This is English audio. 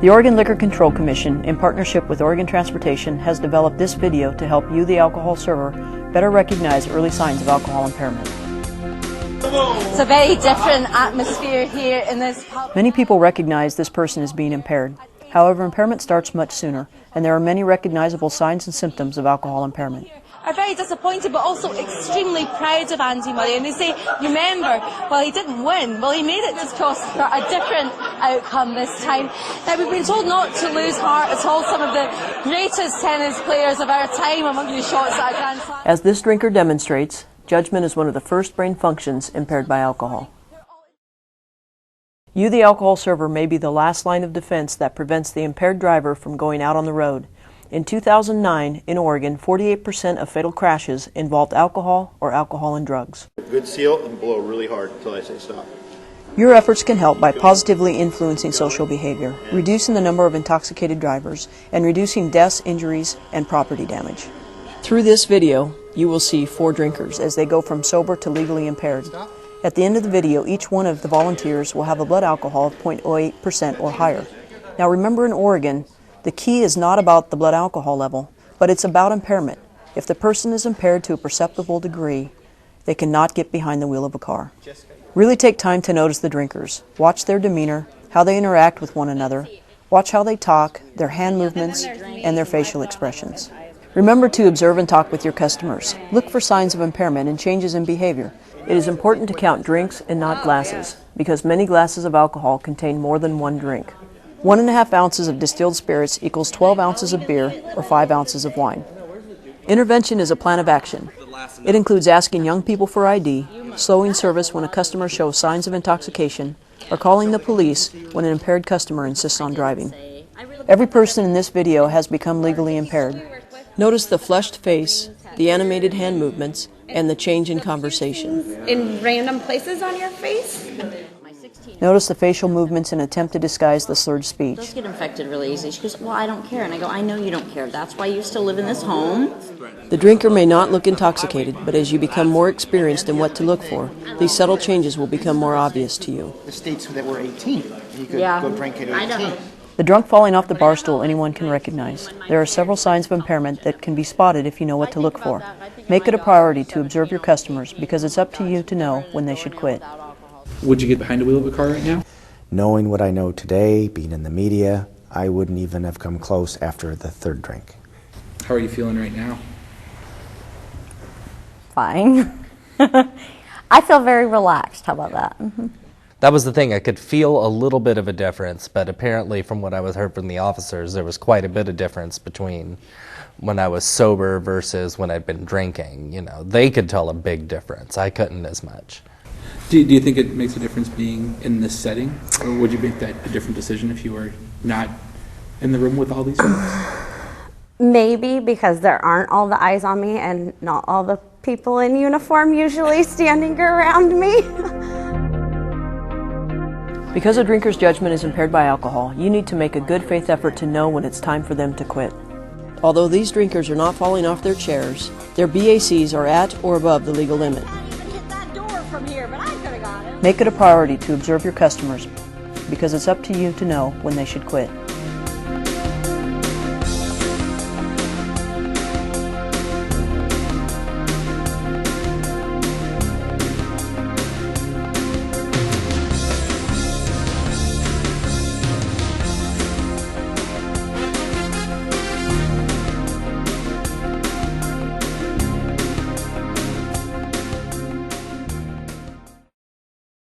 The Oregon Liquor Control Commission, in partnership with Oregon Transportation, has developed this video to help you, the alcohol server, better recognize early signs of alcohol impairment. It's a very different atmosphere here in this pub. Many people recognize this person as being impaired. However, impairment starts much sooner, and there are many recognizable signs and symptoms of alcohol impairment. Are very disappointed but also extremely proud of Andy Murray, and they say, remember, well, he didn't win, well, he made it just for a different outcome this time. Now, we've been told not to lose heart at all. Some of the greatest tennis players of our time among these shots at a Grand Slam. As this drinker demonstrates, judgment is one of the first brain functions impaired by alcohol. You, the alcohol server, may be the last line of defense that prevents the impaired driver from going out on the road. In 2009, in Oregon, 48% of fatal crashes involved alcohol or alcohol and drugs. Good seal and blow really hard until I say stop. Your efforts can help by positively influencing social behavior, reducing the number of intoxicated drivers, and reducing deaths, injuries, and property damage. Through this video, you will see 4 drinkers as they go from sober to legally impaired. At the end of the video, each one of the volunteers will have a blood alcohol of 0.08% or higher. Now remember, in Oregon, the key is not about the blood alcohol level, but it's about impairment. If the person is impaired to a perceptible degree, they cannot get behind the wheel of a car. Really take time to notice the drinkers. Watch their demeanor, how they interact with one another. Watch how they talk, their hand movements, and their facial expressions. Remember to observe and talk with your customers. Look for signs of impairment and changes in behavior. It is important to count drinks and not glasses, because many glasses of alcohol contain more than one drink. 1.5 ounces of distilled spirits equals 12 ounces of beer or 5 ounces of wine. Intervention is a plan of action. It includes asking young people for ID, slowing service when a customer shows signs of intoxication, or calling the police when an impaired customer insists on driving. Every person in this video has become legally impaired. Notice the flushed face, the animated hand movements, and the change in conversation. In random places on your face? Notice the facial movements in an attempt to disguise the slurred speech. Those get infected really easy. She goes, well, I don't care. And I go, I know you don't care. That's why you still live in this home. The drinker may not look intoxicated, but as you become more experienced in what to look for, these subtle changes will become more obvious to you. The states that were 18, you could go drink at 18. The drunk falling off the bar stool anyone can recognize. There are several signs of impairment that can be spotted if you know what to look for. Make it a priority to observe your customers, because it's up to you to know when they should quit. Would you get behind the wheel of a car right now? Knowing what I know today, being in the media, I wouldn't even have come close after the 3rd drink. How are you feeling right now? Fine. I feel very relaxed. How about that? That was the thing. I could feel a little bit of a difference, but apparently from what I was heard from the officers, there was quite a bit of difference between when I was sober versus when I'd been drinking. You know, they could tell a big difference. I couldn't as much. Do you think it makes a difference being in this setting? Or would you make that a different decision if you were not in the room with all these folks? Maybe, because there aren't all the eyes on me and not all the people in uniform usually standing around me. Because a drinker's judgment is impaired by alcohol, you need to make a good faith effort to know when it's time for them to quit. Although these drinkers are not falling off their chairs, their BACs are at or above the legal limit. Make it a priority to observe your customers, because it's up to you to know when they should quit.